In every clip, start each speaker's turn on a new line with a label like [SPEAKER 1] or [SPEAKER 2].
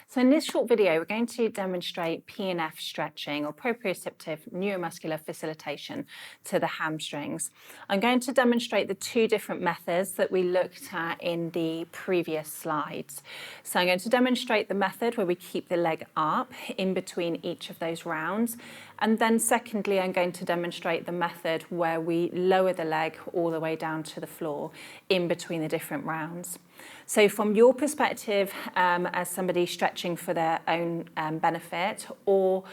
[SPEAKER 1] So in this short video, we're going to demonstrate PNF stretching or proprioceptive neuromuscular facilitation to the hamstrings. I'm going to demonstrate the two different methods that we looked at in the previous slides. So I'm going to demonstrate the method where we keep the leg up in between each of those rounds. And then secondly, I'm going to demonstrate the method where we lower the leg all the way down to the floor in between the different rounds. So from your perspective, as somebody stretching for their own benefit or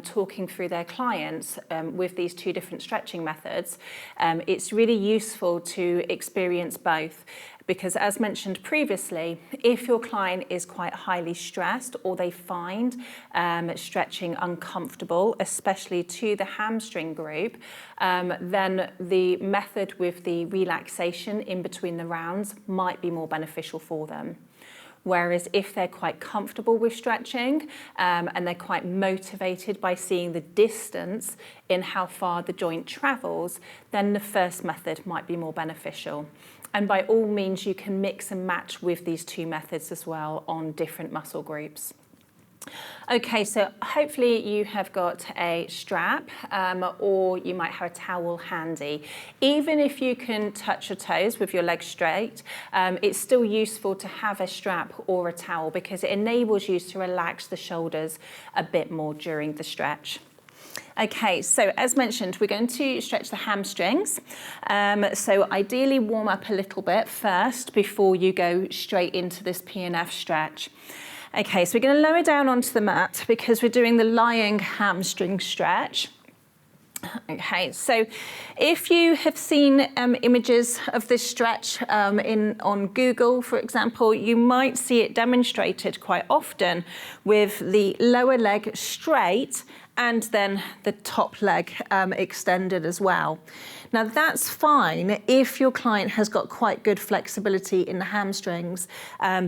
[SPEAKER 1] talking through their clients with these two different stretching methods, it's really useful to experience both. Because as mentioned previously, if your client is quite highly stressed or they find stretching uncomfortable, especially to the hamstring group, then the method with the relaxation in between the rounds might be more beneficial for them. Whereas if they're quite comfortable with stretching and they're quite motivated by seeing the distance in how far the joint travels, then the first method might be more beneficial. And by all means, you can mix and match with these two methods as well on different muscle groups. Okay, so hopefully you have got a strap or you might have a towel handy. Even if you can touch your toes with your legs straight, it's still useful to have a strap or a towel because it enables you to relax the shoulders a bit more during the stretch. Okay, so as mentioned, we're going to stretch the hamstrings. So ideally warm up a little bit first before you go straight into this PNF stretch. Okay, so we're going to lower down onto the mat because we're doing the lying hamstring stretch. Okay, so if you have seen images of this stretch on Google, for example, you might see it demonstrated quite often with the lower leg straight and then the top leg extended as well. Now that's fine if your client has got quite good flexibility in the hamstrings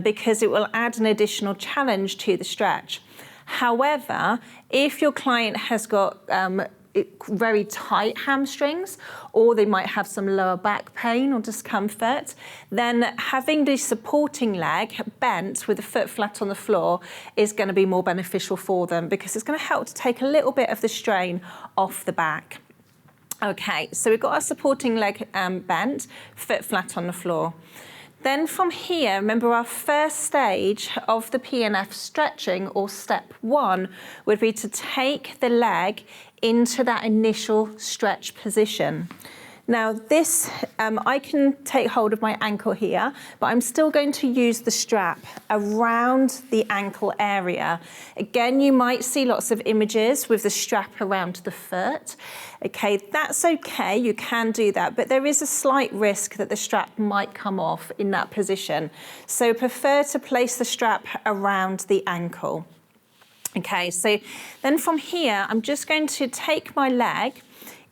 [SPEAKER 1] because it will add an additional challenge to the stretch. However, if your client has got very tight hamstrings, or they might have some lower back pain or discomfort, then having the supporting leg bent with the foot flat on the floor is going to be more beneficial for them because it's going to help to take a little bit of the strain off the back. Okay, so we've got our supporting leg bent, foot flat on the floor. Then from here, remember our first stage of the PNF stretching, or step one, would be to take the leg into that initial stretch position. Now this, I can take hold of my ankle here, but I'm still going to use the strap around the ankle area. Again, you might see lots of images with the strap around the foot. Okay, that's okay, you can do that, but there is a slight risk that the strap might come off in that position. So prefer to place the strap around the ankle. Okay, so then from here, I'm just going to take my leg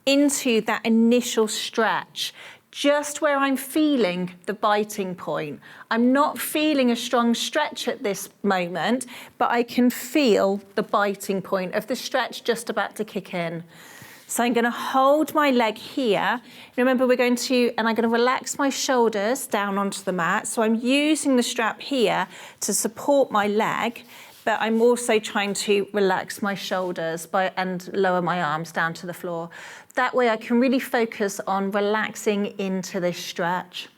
[SPEAKER 1] into that initial stretch, just where I'm feeling the biting point. I'm not feeling a strong stretch at this moment, but I can feel the biting point of the stretch just about to kick in. So I'm going to hold my leg here. Remember, I'm going to relax my shoulders down onto the mat. So I'm using the strap here to support my leg, but I'm also trying to relax my shoulders and lower my arms down to the floor. That way I can really focus on relaxing into this stretch.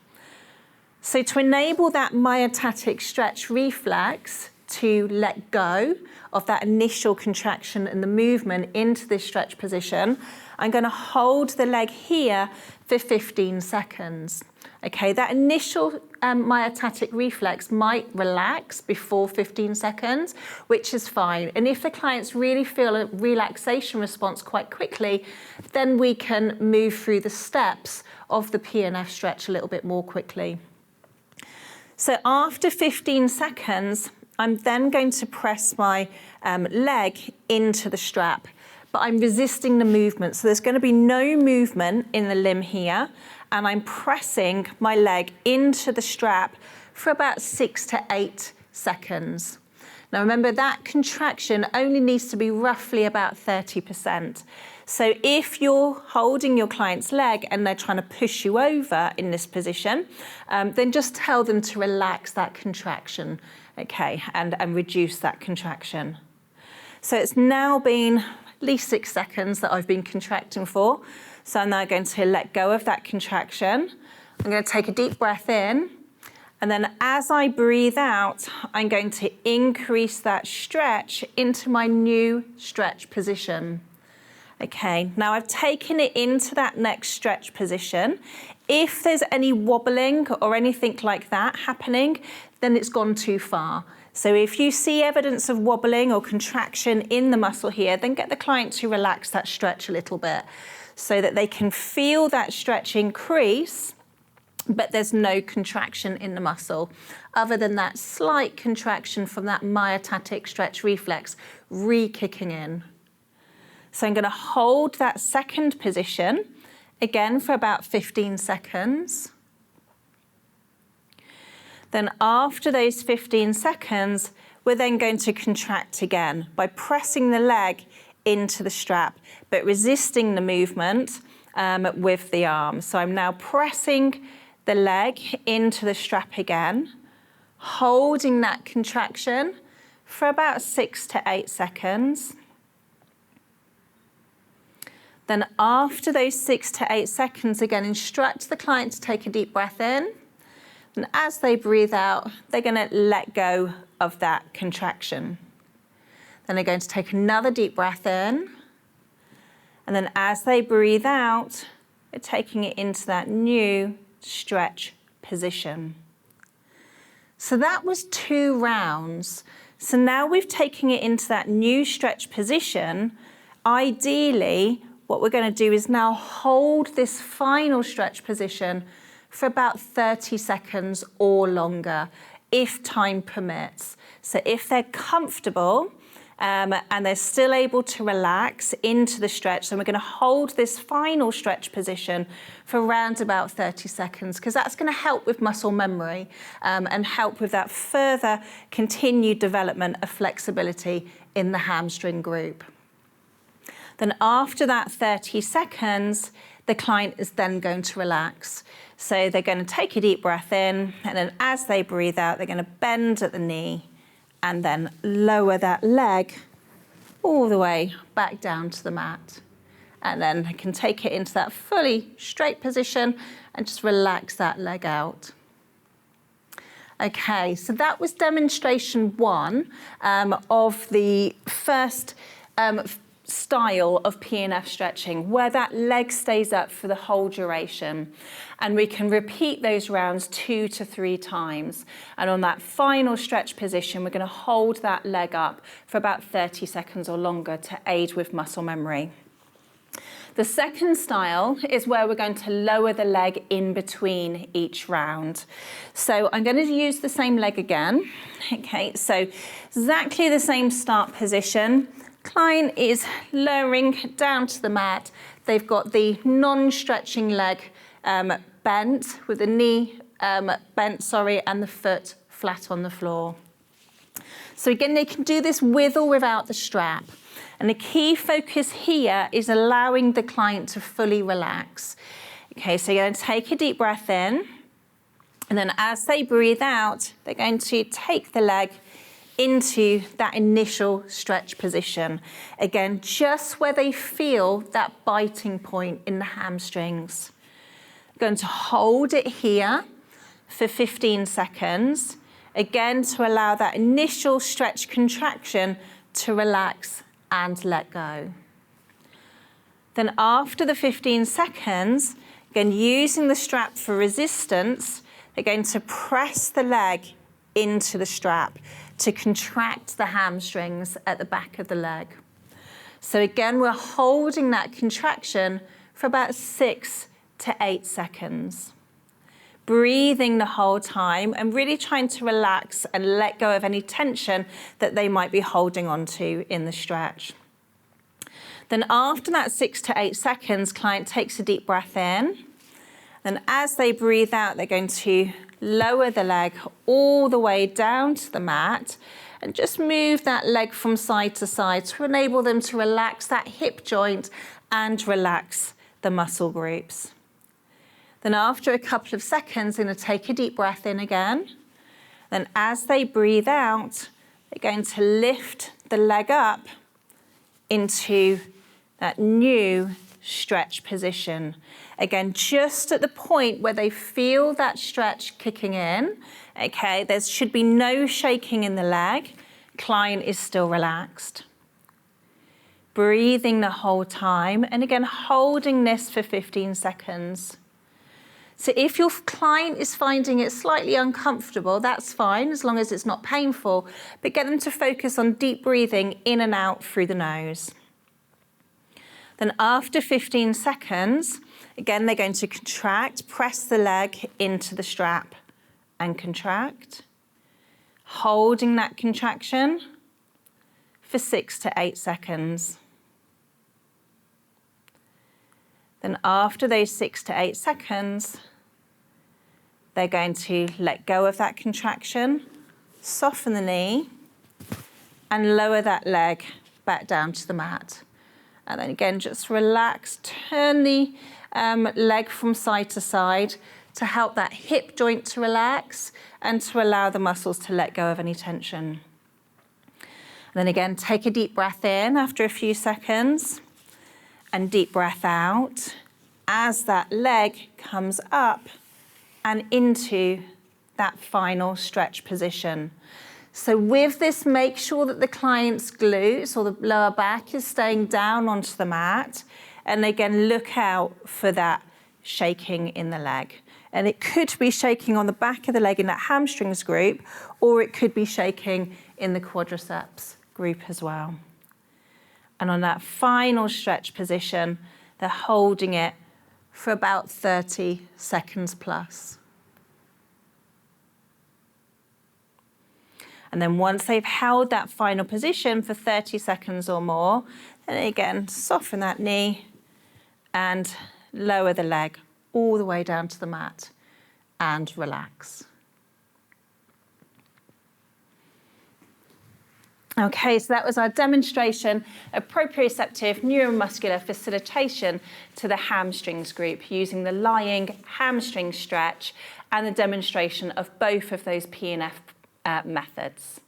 [SPEAKER 1] So to enable that myotatic stretch reflex to let go of that initial contraction and the movement into this stretch position, I'm going to hold the leg here for 15 seconds. Okay, that initial myotatic reflex might relax before 15 seconds, which is fine. And if the clients really feel a relaxation response quite quickly, then we can move through the steps of the PNF stretch a little bit more quickly. So after 15 seconds, I'm then going to press my leg into the strap, but I'm resisting the movement. So there's going to be no movement in the limb here, and I'm pressing my leg into the strap for about 6 to 8 seconds. Now remember, that contraction only needs to be roughly about 30%. So if you're holding your client's leg and they're trying to push you over in this position, then just tell them to relax that contraction okay, and reduce that contraction. So it's now been at least 6 seconds that I've been contracting for. So I'm now going to let go of that contraction. I'm going to take a deep breath in, and then as I breathe out, I'm going to increase that stretch into my new stretch position. Okay, now I've taken it into that next stretch position. If there's any wobbling or anything like that happening, then it's gone too far. So if you see evidence of wobbling or contraction in the muscle here, then get the client to relax that stretch a little bit so that they can feel that stretch increase, but there's no contraction in the muscle, other than that slight contraction from that myotatic stretch reflex re-kicking in. So I'm going to hold that second position, again for about 15 seconds. Then after those 15 seconds, we're then going to contract again by pressing the leg into the strap, but resisting the movement with the arm. So I'm now pressing the leg into the strap again, holding that contraction for about 6 to 8 seconds. Then after those 6 to 8 seconds, again, instruct the client to take a deep breath in. And as they breathe out, they're going to let go of that contraction. Then they're going to take another deep breath in. And then as they breathe out, they're taking it into that new stretch position. So that was 2 rounds. So now we've taken it into that new stretch position. Ideally, what we're going to do is now hold this final stretch position for about 30 seconds or longer, if time permits. So if they're comfortable and they're still able to relax into the stretch, then we're going to hold this final stretch position for around about 30 seconds, because that's going to help with muscle memory and help with that further continued development of flexibility in the hamstring group. Then after that 30 seconds, the client is then going to relax. So they're going to take a deep breath in, and then as they breathe out, they're going to bend at the knee and then lower that leg all the way back down to the mat. And then they can take it into that fully straight position and just relax that leg out. Okay, so that was demonstration 1 of the first style of PNF stretching, where that leg stays up for the whole duration, and we can repeat those rounds 2 to 3 times. And on that final stretch position, we're going to hold that leg up for about 30 seconds or longer to aid with muscle memory. The second style is where we're going to lower the leg in between each round. So I'm going to use the same leg again. Okay, so exactly the same start position. Client is lowering down to the mat. They've got the non-stretching leg bent, with the knee bent, and the foot flat on the floor. So again, they can do this with or without the strap. And the key focus here is allowing the client to fully relax. Okay, so you're going to take a deep breath in, and then as they breathe out, they're going to take the leg into that initial stretch position. Again, just where they feel that biting point in the hamstrings. I'm going to hold it here for 15 seconds, again to allow that initial stretch contraction to relax and let go. Then after the 15 seconds, again using the strap for resistance, they're going to press the leg into the strap to contract the hamstrings at the back of the leg. So again, we're holding that contraction for about 6 to 8 seconds. Breathing the whole time and really trying to relax and let go of any tension that they might be holding on to in the stretch. Then after that 6 to 8 seconds, client takes a deep breath in. Then as they breathe out, they're going to lower the leg all the way down to the mat and just move that leg from side to side to enable them to relax that hip joint and relax the muscle groups. Then after a couple of seconds, they're going to take a deep breath in again. Then as they breathe out, they're going to lift the leg up into that new stretch position. Again, just at the point where they feel that stretch kicking in, okay, there should be no shaking in the leg. Client is still relaxed. Breathing the whole time, and again, holding this for 15 seconds. So if your client is finding it slightly uncomfortable, that's fine, as long as it's not painful, but get them to focus on deep breathing in and out through the nose. Then after 15 seconds, again, they're going to contract, press the leg into the strap and contract, holding that contraction for 6 to 8 seconds. Then after those 6 to 8 seconds, they're going to let go of that contraction, soften the knee, and lower that leg back down to the mat. And then again, just relax, turn the leg from side to side to help that hip joint to relax and to allow the muscles to let go of any tension. And then again, take a deep breath in after a few seconds and deep breath out as that leg comes up and into that final stretch position. So with this, make sure that the client's glutes or the lower back is staying down onto the mat. And again, look out for that shaking in the leg. And it could be shaking on the back of the leg in that hamstrings group, or it could be shaking in the quadriceps group as well. And on that final stretch position, they're holding it for about 30 seconds plus. And then once they've held that final position for 30 seconds or more, then again, soften that knee and lower the leg all the way down to the mat and relax. Okay, so that was our demonstration of proprioceptive neuromuscular facilitation to the hamstrings group using the lying hamstring stretch and the demonstration of both of those PNF methods.